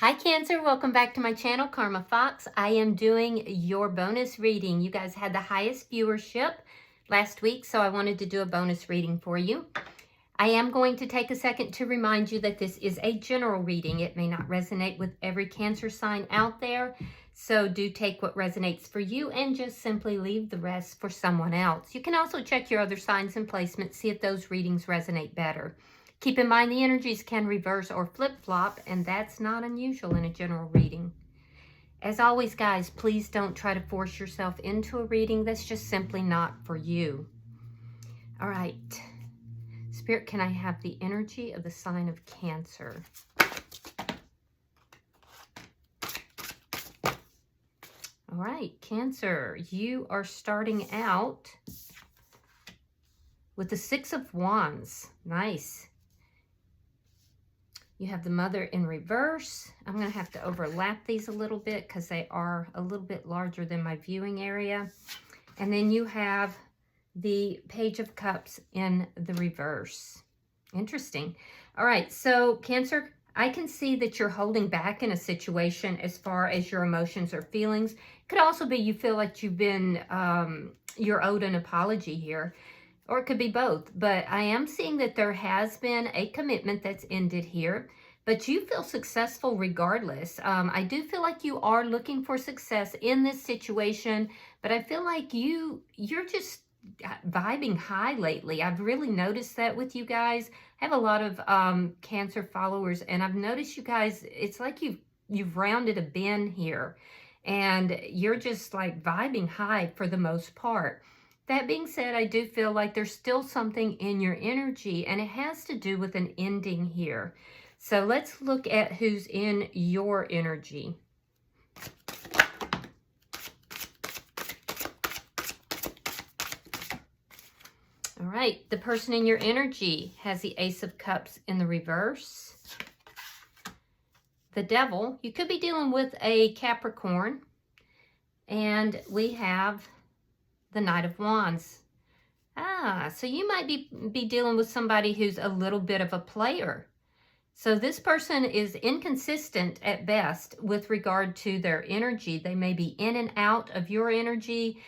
Hi Cancer, welcome back to my channel, Karma Fox. I am doing your bonus reading. You guys had the highest viewership last week, so I wanted to do a bonus reading for you. I am going to take a second to remind you that this is a general reading. It may not resonate with every Cancer sign out there, so do take what resonates for you and just simply leave the rest for someone else. You can also check your other signs and placements, see if those readings resonate better. Keep in mind the energies can reverse or flip-flop, and that's not unusual in a general reading. As always, guys, please don't try to force yourself into a reading that's just simply not for you. All right. Spirit, can I have the energy of the sign of Cancer? All right, Cancer, you are starting out with the Six of Wands. Nice. You have the Mother in reverse. I'm going to have to overlap these a little bit because they are a little bit larger than my viewing area. And then you have the Page of Cups in the reverse. Interesting. All right, so Cancer, I can see that you're holding back in a situation as far as your emotions or feelings. Could also be you feel like you've been, you're owed an apology here. Or it could be both, but I am seeing that there has been a commitment that's ended here, but you feel successful regardless. I do feel like you are looking for success in this situation, but I feel like you're just vibing high lately. I've really noticed that with you guys. I have a lot of Cancer followers, and I've noticed you guys, it's like you've rounded a bend here, and you're just like vibing high for the most part. That being said, I do feel like there's still something in your energy, and it has to do with an ending here. So let's look at who's in your energy. All right, the person in your energy has the Ace of Cups in the reverse. The Devil, you could be dealing with a Capricorn. And we have the Knight of Wands. So you might be dealing with somebody who's a little bit of a player. So this person is inconsistent at best with regard to their energy. They may be in and out of your energy.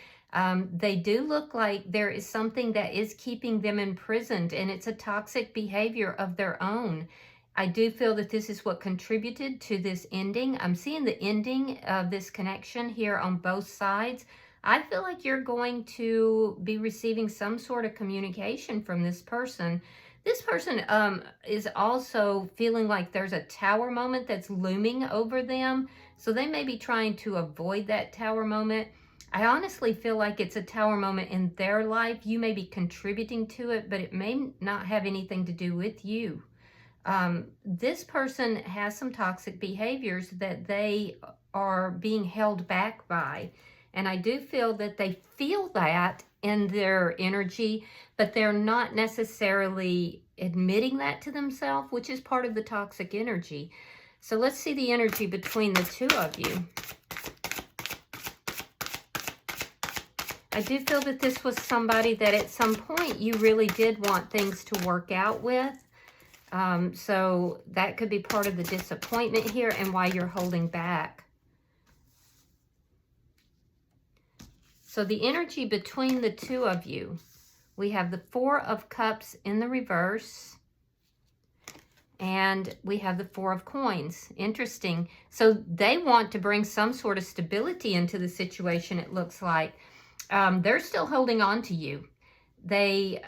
They do look like there is something that is keeping them imprisoned, and it's a toxic behavior of their own. I do feel that this is what contributed to this ending. I'm seeing the ending of this connection here on both sides. I feel like you're going to be receiving some sort of communication from this person. This person is also feeling like there's a tower moment that's looming over them. So they may be trying to avoid that tower moment. I honestly feel like it's a tower moment in their life. You may be contributing to it, but it may not have anything to do with you. This person has some toxic behaviors that they are being held back by. And I do feel that they feel that in their energy, but they're not necessarily admitting that to themselves, which is part of the toxic energy. So let's see the energy between the two of you. I do feel that this was somebody that at some point you really did want things to work out with. So that could be part of the disappointment here and why you're holding back. So the energy between the two of you, we have the Four of Cups in the reverse, and we have the Four of Coins. Interesting. So they want to bring some sort of stability into the situation, it looks like. They're still holding on to you. They,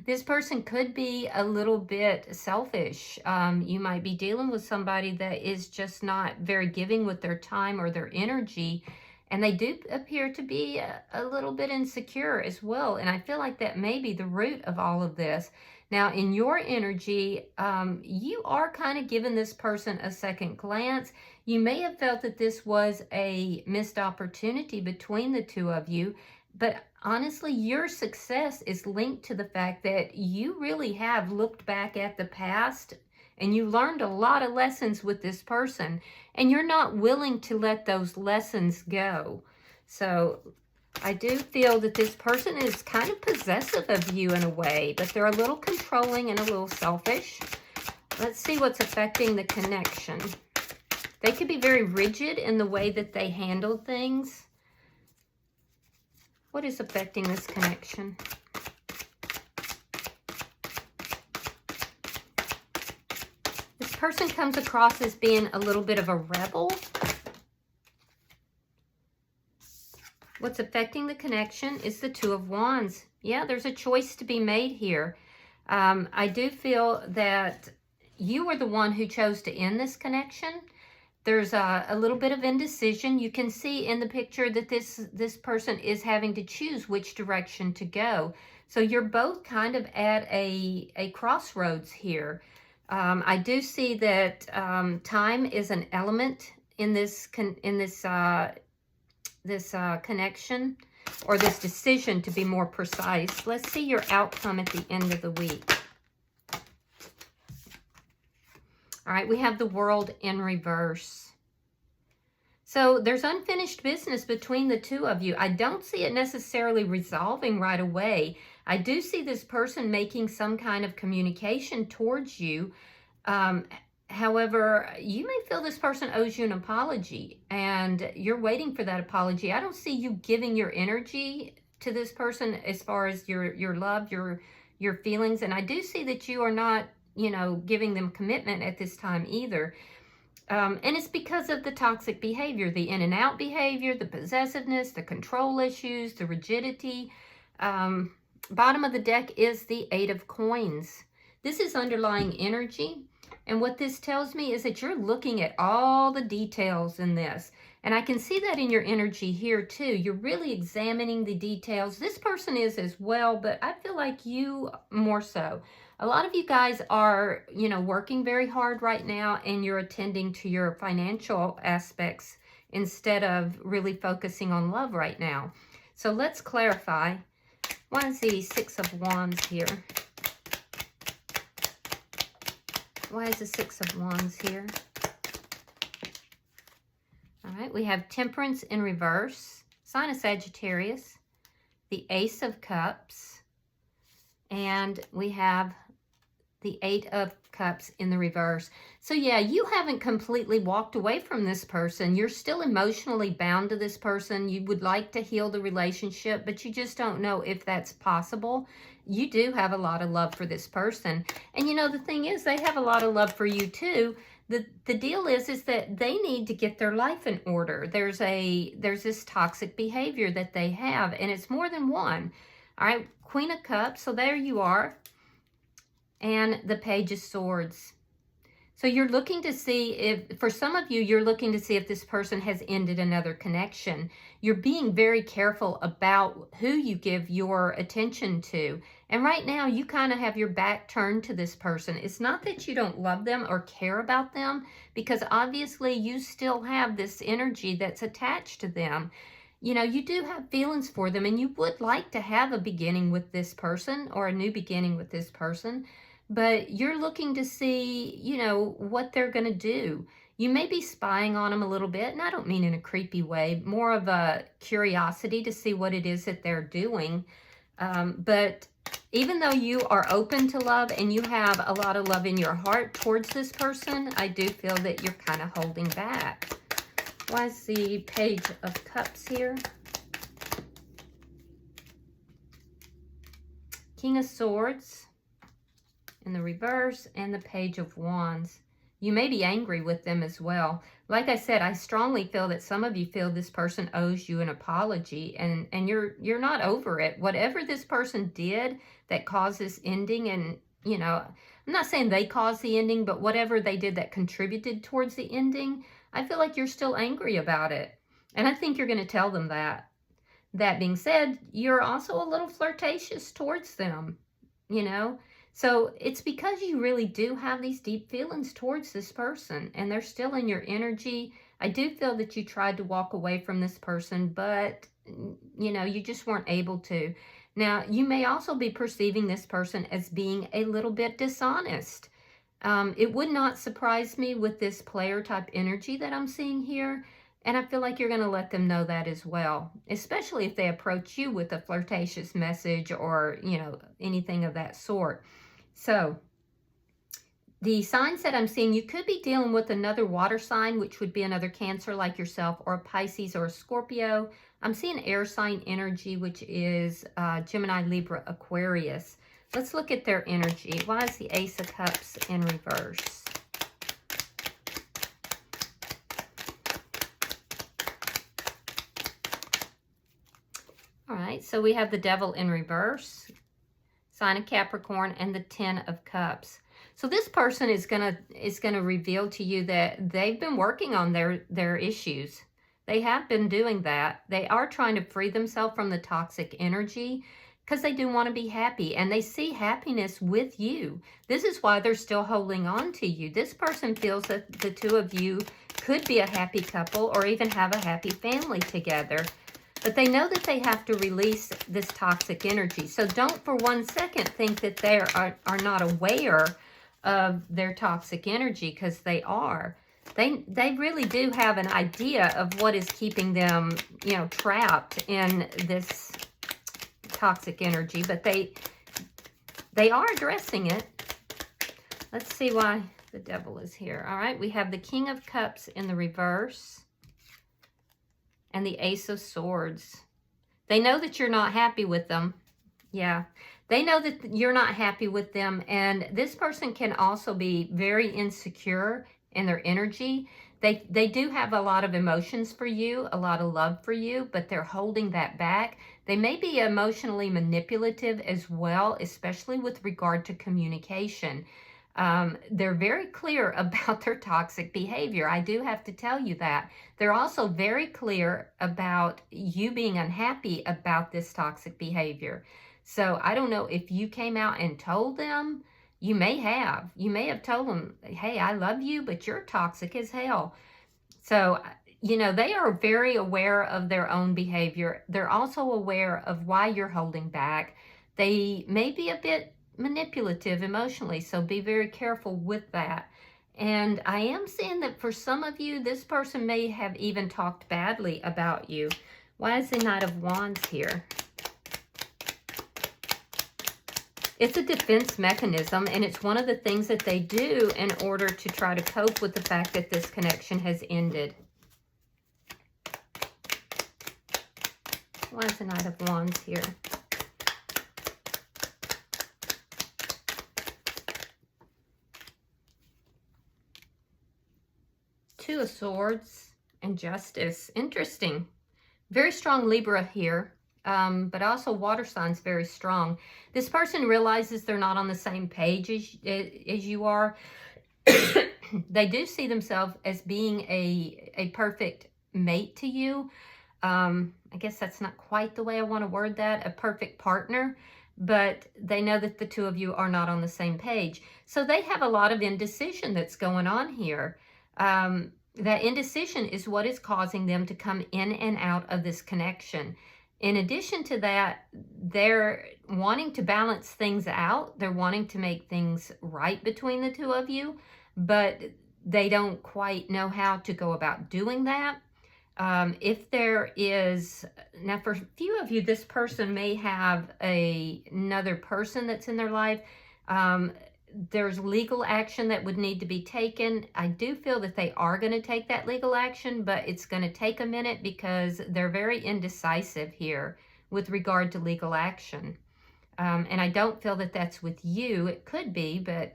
this person could be a little bit selfish. You might be dealing with somebody that is just not very giving with their time or their energy. And they do appear to be a little bit insecure as well. And I feel like that may be the root of all of this. Now, in your energy, you are kind of giving this person a second glance. You may have felt that this was a missed opportunity between the two of you. But honestly, your success is linked to the fact that you really have looked back at the past and you learned a lot of lessons with this person, and you're not willing to let those lessons go. So I do feel that this person is kind of possessive of you in a way, but they're a little controlling and a little selfish. Let's see what's affecting the connection. They could be very rigid in the way that they handle things. What is affecting this connection? This person comes across as being a little bit of a rebel. What's affecting the connection is the Two of Wands. Yeah, there's a choice to be made here. I do feel that you were the one who chose to end this connection. There's a little bit of indecision. You can see in the picture that this person is having to choose which direction to go. So you're both kind of at a crossroads here. I do see that time is an element in this connection, or this decision, to be more precise. Let's see your outcome at the end of the week. All right, we have the World in reverse. So there's unfinished business between the two of you. I don't see it necessarily resolving right away. I do see this person making some kind of communication towards you. However, you may feel this person owes you an apology, and you're waiting for that apology. I don't see you giving your energy to this person as far as your love, your feelings, and I do see that you are not, you know, giving them commitment at this time either. And it's because of the toxic behavior, the in and out behavior, the possessiveness, the control issues, the rigidity. Bottom of the deck is the Eight of Coins. This is underlying energy. And what this tells me is that you're looking at all the details in this. And I can see that in your energy here too. You're really examining the details. This person is as well, but I feel like you more so. A lot of you guys are, you know, working very hard right now, and you're attending to your financial aspects instead of really focusing on love right now. So let's clarify. Why is the Six of Wands here? Why is the Six of Wands here? All right, we have Temperance in reverse, sign of Sagittarius, the Ace of Cups, and we have the Eight of Cups in the reverse. So yeah, you haven't completely walked away from this person. You're still emotionally bound to this person. You would like to heal the relationship, but you just don't know if that's possible. You do have a lot of love for this person. And you know, the thing is, they have a lot of love for you too. The deal is that they need to get their life in order. There's this toxic behavior that they have, and it's more than one. All right, Queen of Cups, so there you are. And the Page of Swords. So you're looking to see if, for some of you, you're looking to see if this person has ended another connection. You're being very careful about who you give your attention to. And right now, you kind of have your back turned to this person. It's not that you don't love them or care about them, because obviously you still have this energy that's attached to them. You know, you do have feelings for them, and you would like to have a beginning with this person, or a new beginning with this person. But you're looking to see, you know, what they're going to do. You may be spying on them a little bit, and I don't mean in a creepy way, more of a curiosity to see what it is that they're doing. But even though you are open to love and you have a lot of love in your heart towards this person, I do feel that you're kind of holding back. Why is the Page of Cups here? King of Swords in the reverse, and the Page of Wands. You may be angry with them as well. Like I said, I strongly feel that some of you feel this person owes you an apology, and you're not over it. Whatever this person did that caused this ending, and you know, I'm not saying they caused the ending, but whatever they did that contributed towards the ending, I feel like you're still angry about it. And I think you're going to tell them that. That being said, you're also a little flirtatious towards them, you know. So it's because you really do have these deep feelings towards this person, and they're still in your energy. I do feel that you tried to walk away from this person, but, you know, you just weren't able to. Now, you may also be perceiving this person as being a little bit dishonest. It would not surprise me with this player type energy that I'm seeing here. And I feel like you're going to let them know that as well, especially if they approach you with a flirtatious message or, you know, anything of that sort. So The signs that I'm seeing, you could be dealing with another water sign, which would be another Cancer like yourself, or a Pisces or a Scorpio. I'm seeing air sign energy, which is Gemini, Libra, Aquarius. Let's look at their energy. Why is the Ace of Cups in reverse? All right, so we have the Devil in reverse, sign of Capricorn, and the Ten of Cups. So this person is gonna reveal to you that they've been working on their issues. They have been doing that. They are trying to free themselves from the toxic energy because they do want to be happy, and they see happiness with you. This is why they're still holding on to you. This person feels that the two of you could be a happy couple or even have a happy family together. But they know that they have to release this toxic energy. So don't for 1 second think that they are not aware of their toxic energy, because they are. They really do have an idea of what is keeping them, you know, trapped in this toxic energy, but they are addressing it. Let's see why the Devil is here. All right, we have the King of Cups in the reverse and the Ace of Swords. They know that you're not happy with them. Yeah, they know that you're not happy with them, and this person can also be very insecure in their energy. They do have a lot of emotions for you, a lot of love for you, but they're holding that back. They may be emotionally manipulative as well, especially with regard to communication. They're very clear about their toxic behavior. I do have to tell you that. They're also very clear about you being unhappy about this toxic behavior. So I don't know if you came out and told them. You may have told them, hey, I love you, but you're toxic as hell. So, you know, they are very aware of their own behavior. They're also aware of why you're holding back. They may be a bit manipulative emotionally, so be very careful with that. And I am seeing that for some of you, this person may have even talked badly about you. Why is the Knight of Wands here? It's a defense mechanism, and it's one of the things that they do in order to try to cope with the fact that this connection has ended. Why is the Knight of Wands here? Two of Swords and Justice. Interesting. Very strong Libra here. But also water signs very strong. This person realizes they're not on the same page as you are. They do see themselves as being a perfect mate to you. I guess that's not quite the way I want to word that, a perfect partner, but they know that the two of you are not on the same page. So they have a lot of indecision that's going on here. That indecision is what is causing them to come in and out of this connection. In addition to that, they're wanting to balance things out. They're wanting to make things right between the two of you, but they don't quite know how to go about doing that. If there is, now for a few of you, this person may have another person that's in their life. There's legal action that would need to be taken. I do feel that they are going to take that legal action, but it's going to take a minute because they're very indecisive here with regard to legal action. And I don't feel that that's with you. It could be, but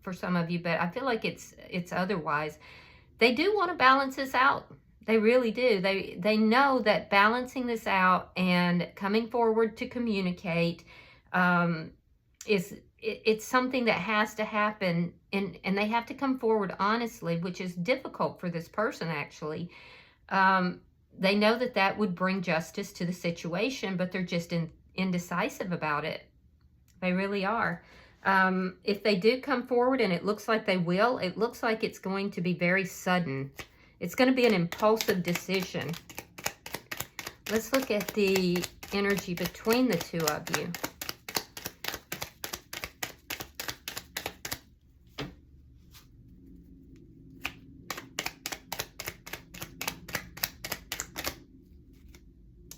for some of you, but I feel like it's otherwise. They do want to balance this out. They really do. They know that balancing this out and coming forward to communicate it's something that has to happen, and they have to come forward honestly, which is difficult for this person actually. They know that that would bring justice to the situation, but they're just indecisive about it. They really are. If they do come forward, and it looks like they will, it looks like it's going to be very sudden. It's going to be an impulsive decision. Let's look at the energy between the two of you.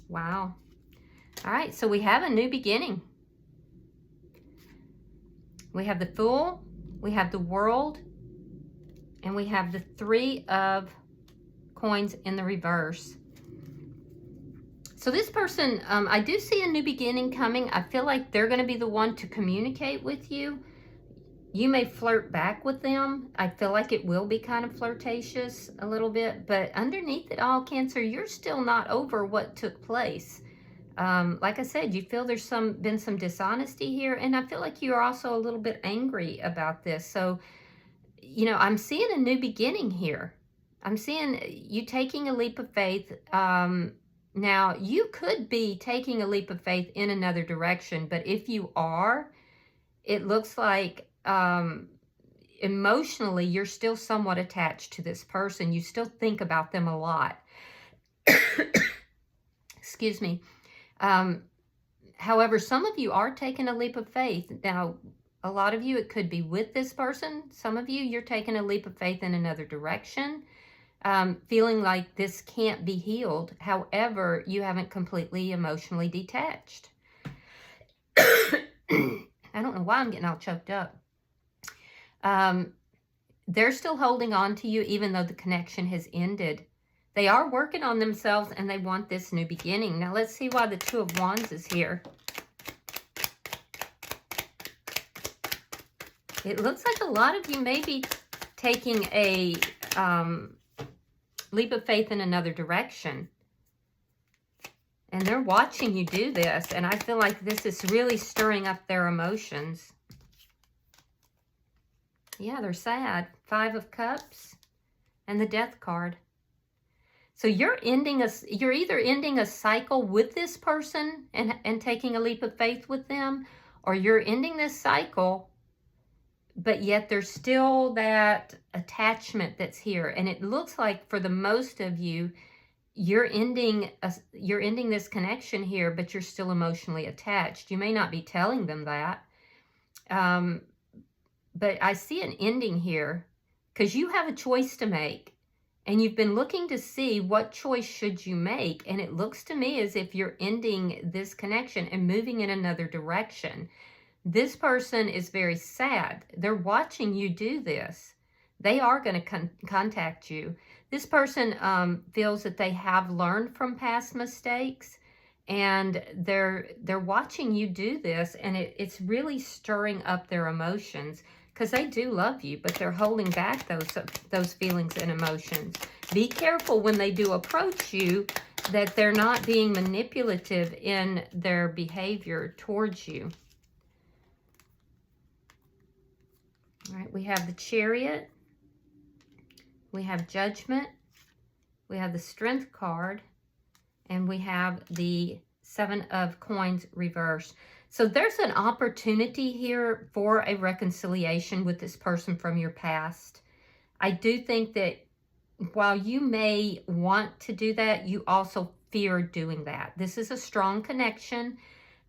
Wow. All right, so we have a new beginning. We have the Fool, we have the World, and we have the Three of Coins in the reverse. So this person, I do see a new beginning coming. I feel like they're going to be the one to communicate with you. You may flirt back with them. I feel like it will be kind of flirtatious a little bit, but underneath it all, Cancer, you're still not over what took place. Like I said, you feel there's been some dishonesty here, and I feel like you're also a little bit angry about this. So, you know, I'm seeing a new beginning here. I'm seeing you taking a leap of faith. Now, you could be taking a leap of faith in another direction, but if you are, it looks like emotionally, you're still somewhat attached to this person. You still think about them a lot. Excuse me. However, some of you are taking a leap of faith. Now, a lot of you, it could be with this person. Some of you, you're taking a leap of faith in another direction, feeling like this can't be healed. However, you haven't completely emotionally detached. I don't know why I'm getting all choked up. They're still holding on to you even though the connection has ended. They are working on themselves and they want this new beginning. Now let's see why the Two of Wands is here. It looks like a lot of you may be taking a leap of faith in another direction. And they're watching you do this. And I feel like this is really stirring up their emotions. Yeah, they're sad. Five of Cups and the Death card. So you're either ending a cycle with this person and taking a leap of faith with them, or you're ending this cycle, but yet there's still that attachment that's here. And it looks like for the most of you, you're ending this connection here, but you're still emotionally attached. You may not be telling them that. But I see an ending here because you have a choice to make and you've been looking to see what choice should you make. And it looks to me as if you're ending this connection and moving in another direction. This person is very sad. They're watching you do this. They are going to contact you. This person feels that they have learned from past mistakes. And they're watching you do this, and it's really stirring up their emotions because they do love you, but they're holding back those feelings and emotions. Be careful when they do approach you that they're not being manipulative in their behavior towards you. All right, we have the Chariot. We have Judgment. We have the Strength card. And we have the Seven of Coins reversed. So there's an opportunity here for a reconciliation with this person from your past. I do think that while you may want to do that, you also fear doing that. This is a strong connection.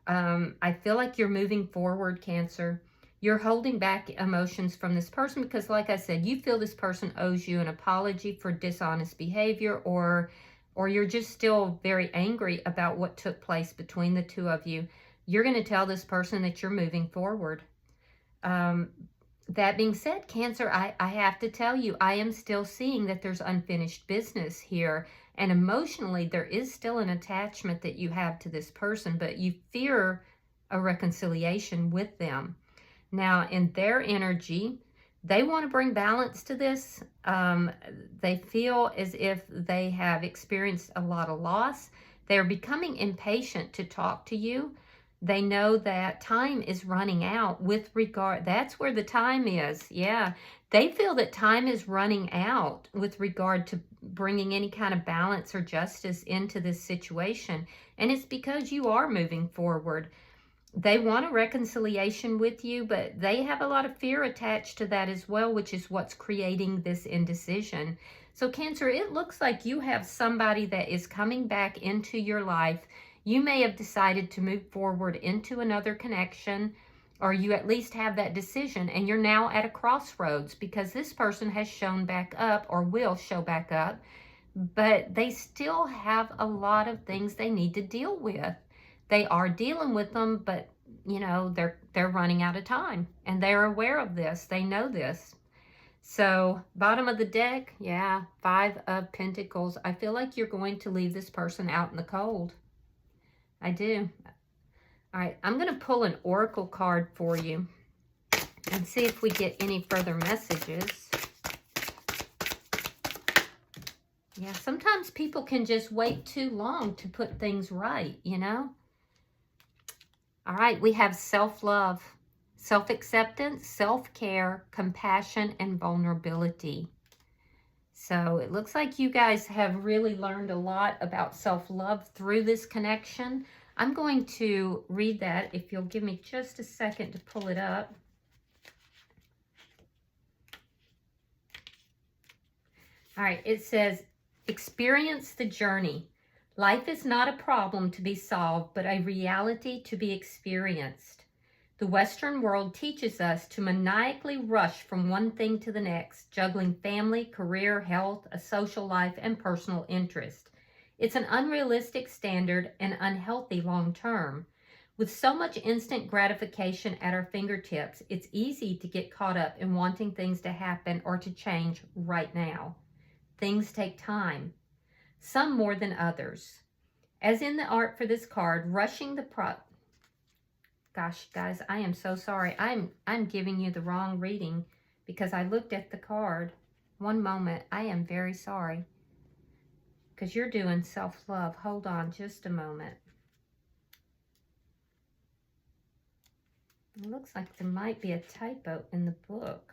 I feel like you're moving forward, Cancer. You're holding back emotions from this person because, like I said, you feel this person owes you an apology for dishonest behavior, or you're just still very angry about what took place between the two of you. You're going to tell this person that you're moving forward. That being said, Cancer, I have to tell you, I am still seeing that there's unfinished business here. And emotionally, there is still an attachment that you have to this person, but you fear a reconciliation with them. Now, in their energy, they want to bring balance to this. They feel as if they have experienced a lot of loss. They're becoming impatient to talk to you. They know that time is running out with regard. That's where the time is. Yeah. They feel that time is running out with regard to bringing any kind of balance or justice into this situation. And it's because you are moving forward. They want a reconciliation with you, but they have a lot of fear attached to that as well, which is what's creating this indecision. So Cancer, it looks like you have somebody that is coming back into your life. You may have decided to move forward into another connection, or you at least have that decision, and you're now at a crossroads because this person has shown back up or will show back up, but they still have a lot of things they need to deal with. They are dealing with them, but you know, they're running out of time, and they're aware of this. They know this. So bottom of the deck, yeah, 5 of Pentacles. I feel like you're going to leave this person out in the cold. I do. All right, I'm going to pull an oracle card for you and see if we get any further messages. Yeah, sometimes people can just wait too long to put things right, you know? All right, we have self-love, self-acceptance, self-care, compassion, and vulnerability. So it looks like you guys have really learned a lot about self-love through this connection. I'm going to read that if you'll give me just a second to pull it up. All right, it says, experience the journey. Life is not a problem to be solved, but a reality to be experienced. The Western world teaches us to maniacally rush from one thing to the next, juggling family, career, health, a social life, and personal interest. It's an unrealistic standard and unhealthy long term. With so much instant gratification at our fingertips, it's easy to get caught up in wanting things to happen or to change right now. Things take time, some more than others. As in the art for this card, rushing the Gosh, guys, I am so sorry. I'm giving you the wrong reading because I looked at the card. One moment. I am very sorry. Because you're doing self-love. Hold on just a moment. It looks like there might be a typo in the book.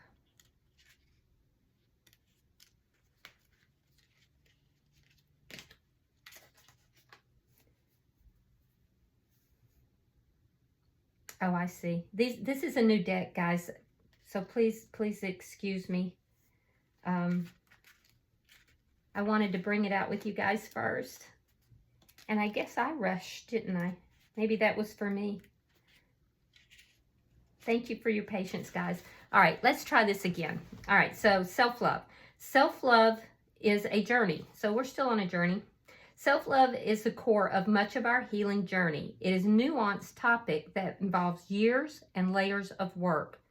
Oh, I see. This is a new deck, guys. So please excuse me. I wanted to bring it out with you guys first. And I guess I rushed, didn't I? Maybe that was for me. Thank you for your patience, guys. All right, let's try this again. All right, so self-love. Self-love is a journey. So we're still on a journey. Self-love is the core of much of our healing journey. It is a nuanced topic that involves years and layers of work.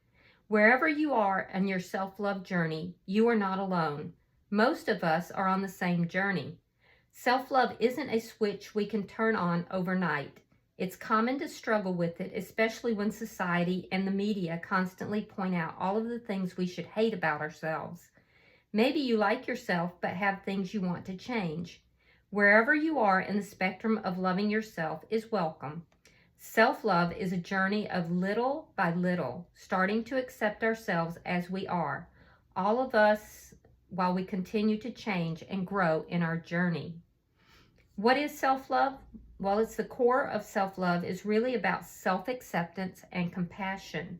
Wherever you are on your self-love journey, you are not alone. Most of us are on the same journey. Self-love isn't a switch we can turn on overnight. It's common to struggle with it, especially when society and the media constantly point out all of the things we should hate about ourselves. Maybe you like yourself but have things you want to change. Wherever you are in the spectrum of loving yourself is welcome. Self-love is a journey of little by little, starting to accept ourselves as we are, all of us, while we continue to change and grow in our journey. What is self-love? Well, it's the core of self-love is really about self-acceptance and compassion.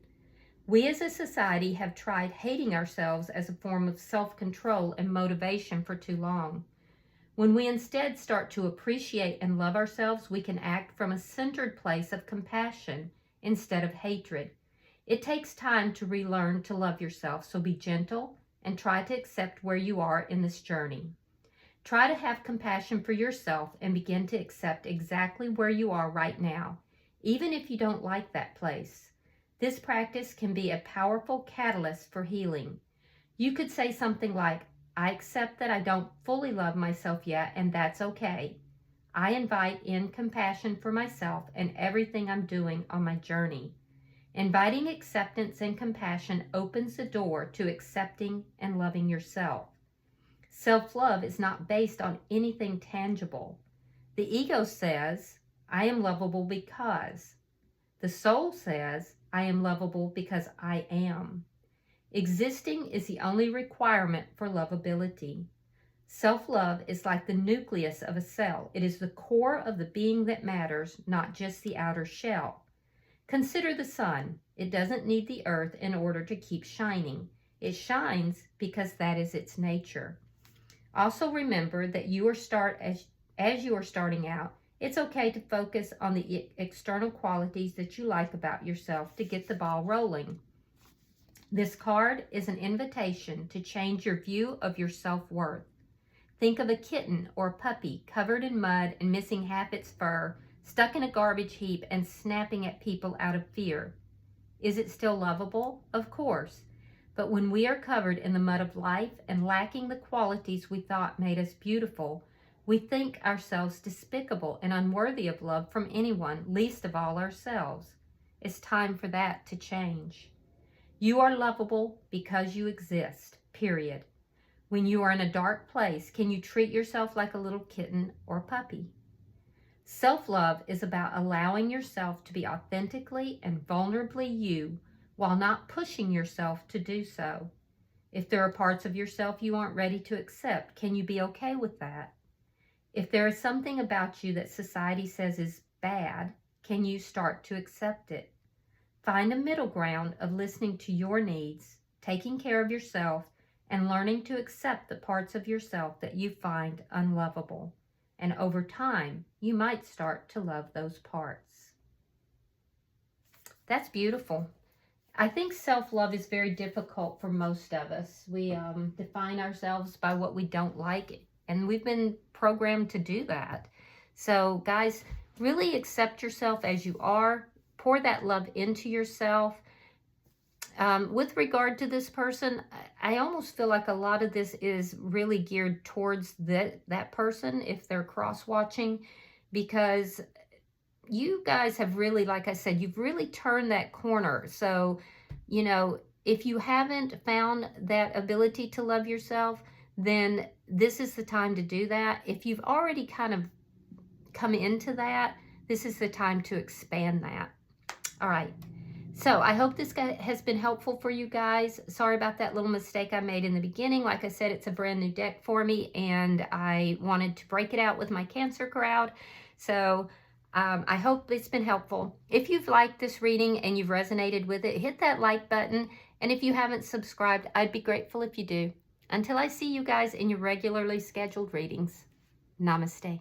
We as a society have tried hating ourselves as a form of self-control and motivation for too long. When we instead start to appreciate and love ourselves, we can act from a centered place of compassion instead of hatred. It takes time to relearn to love yourself, so be gentle and try to accept where you are in this journey. Try to have compassion for yourself and begin to accept exactly where you are right now, even if you don't like that place. This practice can be a powerful catalyst for healing. You could say something like, I accept that I don't fully love myself yet, and that's okay. I invite in compassion for myself and everything I'm doing on my journey. Inviting acceptance and compassion opens the door to accepting and loving yourself. Self-love is not based on anything tangible. The ego says, I am lovable because. The soul says, I am lovable because I am. Existing is the only requirement for lovability. Self-love is like the nucleus of a cell. It is the core of the being that matters, not just the outer shell. Consider the sun. It doesn't need the earth in order to keep shining. It shines because that is its nature. Also remember that as you are starting out, it's okay to focus on the external qualities that you like about yourself to get the ball rolling. This card is an invitation to change your view of your self-worth. Think of a kitten or puppy covered in mud and missing half its fur, stuck in a garbage heap and snapping at people out of fear. Is it still lovable? Of course. But when we are covered in the mud of life and lacking the qualities we thought made us beautiful, we think ourselves despicable and unworthy of love from anyone, least of all ourselves. It's time for that to change. You are lovable because you exist, period. When you are in a dark place, can you treat yourself like a little kitten or puppy? Self-love is about allowing yourself to be authentically and vulnerably you while not pushing yourself to do so. If there are parts of yourself you aren't ready to accept, can you be okay with that? If there is something about you that society says is bad, can you start to accept it? Find a middle ground of listening to your needs, taking care of yourself, and learning to accept the parts of yourself that you find unlovable. And over time, you might start to love those parts. That's beautiful. I think self-love is very difficult for most of us. We define ourselves by what we don't like, and we've been programmed to do that. So guys, really accept yourself as you are. Pour that love into yourself. With regard to this person, I almost feel like a lot of this is really geared towards that person if they're cross-watching, because you guys have really, like I said, you've really turned that corner. So, you know, if you haven't found that ability to love yourself, then this is the time to do that. If you've already kind of come into that, this is the time to expand that. All right. So I hope this has been helpful for you guys. Sorry about that little mistake I made in the beginning. Like I said, it's a brand new deck for me, and I wanted to break it out with my Cancer crowd. So I hope it's been helpful. If you've liked this reading and you've resonated with it, hit that like button. And if you haven't subscribed, I'd be grateful if you do. Until I see you guys in your regularly scheduled readings, namaste.